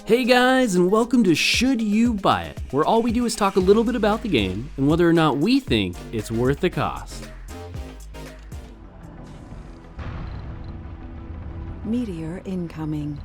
Hey guys, and welcome to Should You Buy It, where all we do is talk a little bit about the game and whether or not we think it's worth the cost. Meteor incoming.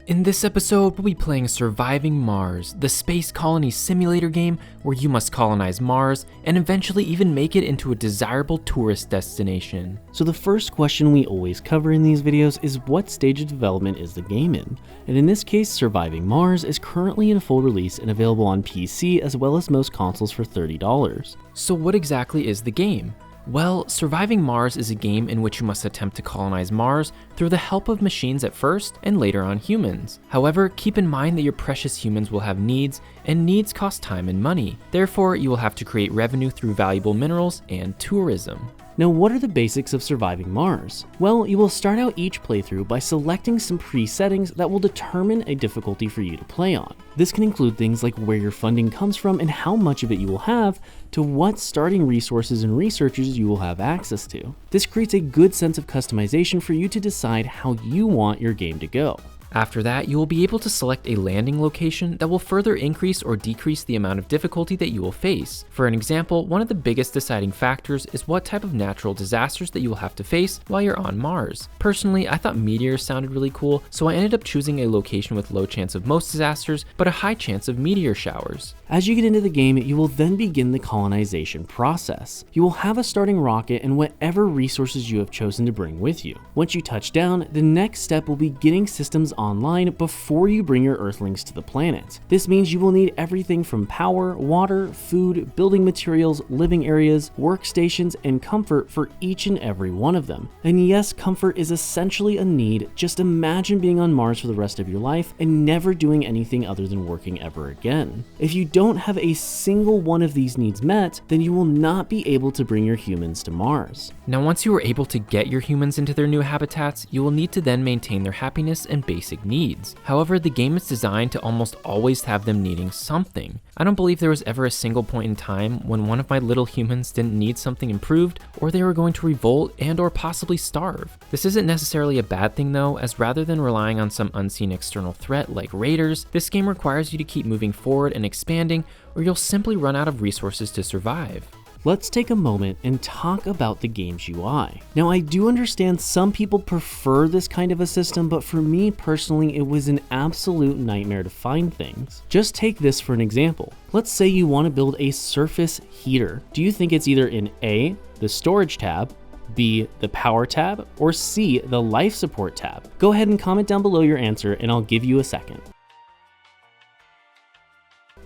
In this episode, we'll be playing Surviving Mars, the space colony simulator game where you must colonize Mars and eventually even make it into a desirable tourist destination. So the first question we always cover in these videos is what stage of development is the game in? And in this case, Surviving Mars is currently in full release and available on PC as well as most consoles for $30. So what exactly is the game? Well, Surviving Mars is a game in which you must attempt to colonize Mars through the help of machines at first and later on humans. However, keep in mind that your precious humans will have needs, and needs cost time and money. Therefore, you will have to create revenue through valuable minerals and tourism. Now, what are the basics of Surviving Mars? Well, you will start out each playthrough by selecting some pre-settings that will determine a difficulty for you to play on. This can include things like where your funding comes from and how much of it you will have, to what starting resources and researchers you will have access to. This creates a good sense of customization for you to decide how you want your game to go. After that, you will be able to select a landing location that will further increase or decrease the amount of difficulty that you will face. For an example, one of the biggest deciding factors is what type of natural disasters that you will have to face while you're on Mars. Personally, I thought meteors sounded really cool, so I ended up choosing a location with low chance of most disasters, but a high chance of meteor showers. As you get into the game, you will then begin the colonization process. You will have a starting rocket and whatever resources you have chosen to bring with you. Once you touch down, the next step will be getting systems online before you bring your Earthlings to the planet. This means you will need everything from power, water, food, building materials, living areas, workstations, and comfort for each and every one of them. And yes, comfort is essentially a need. Just imagine being on Mars for the rest of your life and never doing anything other than working ever again. If you don't have a single one of these needs met, then you will not be able to bring your humans to Mars. Now, once you are able to get your humans into their new habitats, you will need to then maintain their happiness and basic needs. However, the game is designed to almost always have them needing something. I don't believe there was ever a single point in time when one of my little humans didn't need something improved, or they were going to revolt and or possibly starve. This isn't necessarily a bad thing though, as rather than relying on some unseen external threat like raiders, this game requires you to keep moving forward and expanding, or you'll simply run out of resources to survive. Let's take a moment and talk about the game's UI. Now, I do understand some people prefer this kind of a system, but for me personally, it was an absolute nightmare to find things. Just take this for an example. Let's say you want to build a surface heater. Do you think it's either in A, the storage tab, B, the power tab, or C, the life support tab? Go ahead and comment down below your answer and I'll give you a second.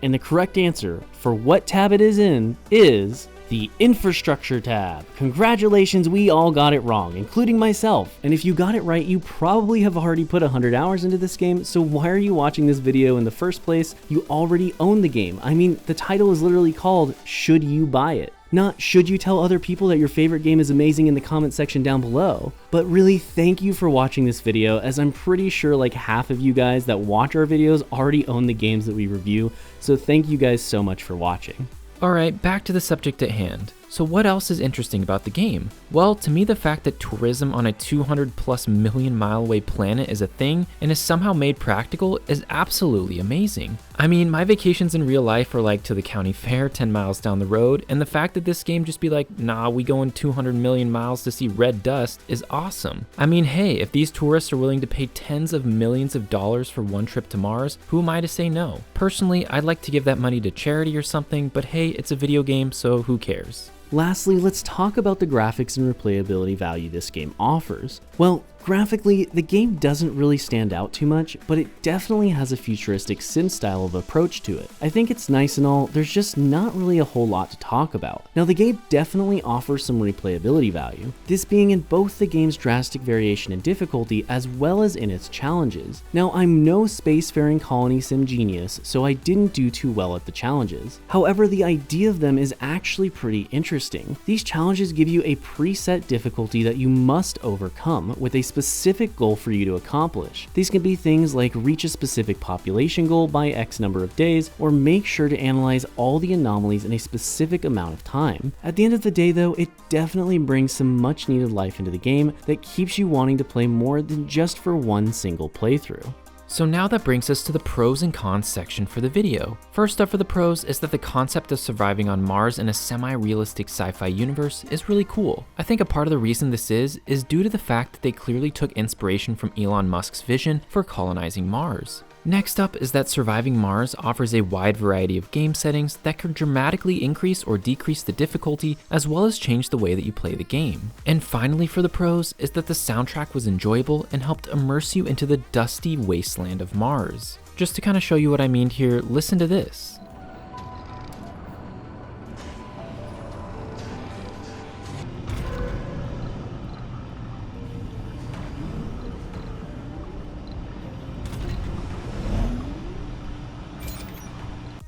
And the correct answer for what tab it is in is the infrastructure tab. Congratulations, we all got it wrong, including myself. And if you got it right, you probably have already put 100 hours into this game, so why are you watching this video in the first place? You already own the game. I mean, the title is literally called Should You Buy It? Not should you tell other people that your favorite game is amazing in the comment section down below. But really, thank you for watching this video, as I'm pretty sure like half of you guys that watch our videos already own the games that we review, so thank you guys so much for watching. Alright, back to the subject at hand. So what else is interesting about the game? Well, to me, the fact that tourism on a 200+ million mile away planet is a thing and is somehow made practical is absolutely amazing. I mean, my vacations in real life are like to the county fair 10 miles down the road, and the fact that this game just be like, nah, we going 200 million miles to see red dust is awesome. I mean, hey, if these tourists are willing to pay tens of millions of dollars for one trip to Mars, who am I to say no? Personally, I'd like to give that money to charity or something, but hey, it's a video game, so who cares? Lastly, let's talk about the graphics and replayability value this game offers. Well, graphically, the game doesn't really stand out too much, but it definitely has a futuristic sim style of approach to it. I think it's nice and all, there's just not really a whole lot to talk about. Now, the game definitely offers some replayability value, this being in both the game's drastic variation in difficulty as well as in its challenges. Now, I'm no spacefaring colony sim genius, so I didn't do too well at the challenges. However, the idea of them is actually pretty interesting. These challenges give you a preset difficulty that you must overcome, with a specific goal for you to accomplish. These can be things like reach a specific population goal by X number of days, or make sure to analyze all the anomalies in a specific amount of time. At the end of the day though, it definitely brings some much needed life into the game that keeps you wanting to play more than just for one single playthrough. So now that brings us to the pros and cons section for the video. First up for the pros is that the concept of surviving on Mars in a semi-realistic sci-fi universe is really cool. I think a part of the reason this is due to the fact that they clearly took inspiration from Elon Musk's vision for colonizing Mars. Next up is that surviving Mars offers a wide variety of game settings that can dramatically increase or decrease the difficulty, as well as change the way that you play the game. And finally for the pros is that the soundtrack was enjoyable and helped immerse you into the dusty wasteland of Mars. Just to kind of show you what I mean here, listen to this.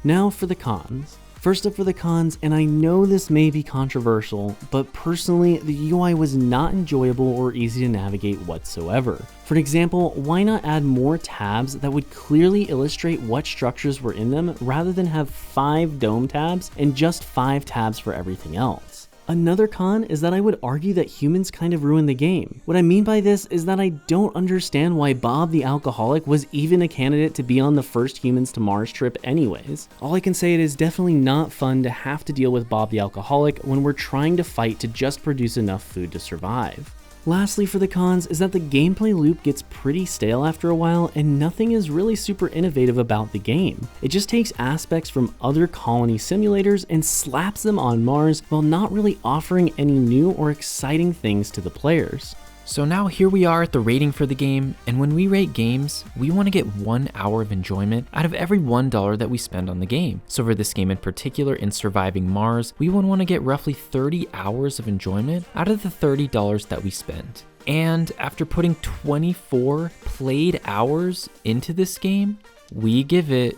Now for the cons. First up for the cons, and I know this may be controversial, but personally, the UI was not enjoyable or easy to navigate whatsoever. For an example, why not add more tabs that would clearly illustrate what structures were in them rather than have 5 dome tabs and just 5 tabs for everything else? Another con is that I would argue that humans kind of ruined the game. What I mean by this is that I don't understand why Bob the alcoholic was even a candidate to be on the first humans to Mars trip anyways. All I can say, it is definitely not fun to have to deal with Bob the alcoholic when we're trying to fight to just produce enough food to survive. Lastly for the cons is that the gameplay loop gets pretty stale after a while and nothing is really super innovative about the game. It just takes aspects from other colony simulators and slaps them on Mars while not really offering any new or exciting things to the players. So now here we are at the rating for the game, and when we rate games, we want to get 1 hour of enjoyment out of every $1 that we spend on the game. So for this game in particular, in Surviving Mars, we would want to get roughly 30 hours of enjoyment out of the $30 that we spent. And after putting 24 played hours into this game, we give it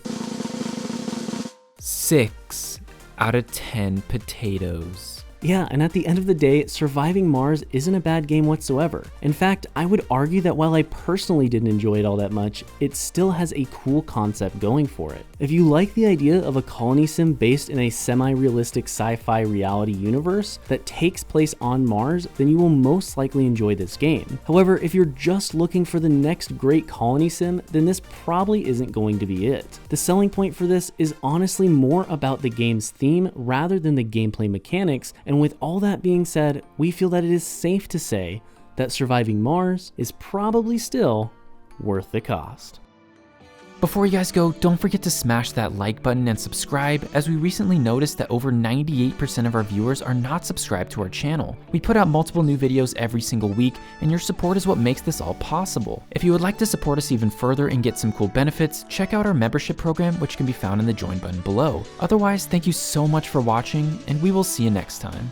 6 out of 10 potatoes. Yeah, and at the end of the day, Surviving Mars isn't a bad game whatsoever. In fact, I would argue that while I personally didn't enjoy it all that much, it still has a cool concept going for it. If you like the idea of a colony sim based in a semi-realistic sci-fi reality universe that takes place on Mars, then you will most likely enjoy this game. However, if you're just looking for the next great colony sim, then this probably isn't going to be it. The selling point for this is honestly more about the game's theme rather than the gameplay mechanics. And with all that being said, we feel that it is safe to say that Surviving Mars is probably still worth the cost. Before you guys go, don't forget to smash that like button and subscribe, as we recently noticed that over 98% of our viewers are not subscribed to our channel. We put out multiple new videos every single week, and your support is what makes this all possible. If you would like to support us even further and get some cool benefits, check out our membership program, which can be found in the join button below. Otherwise, thank you so much for watching, and we will see you next time.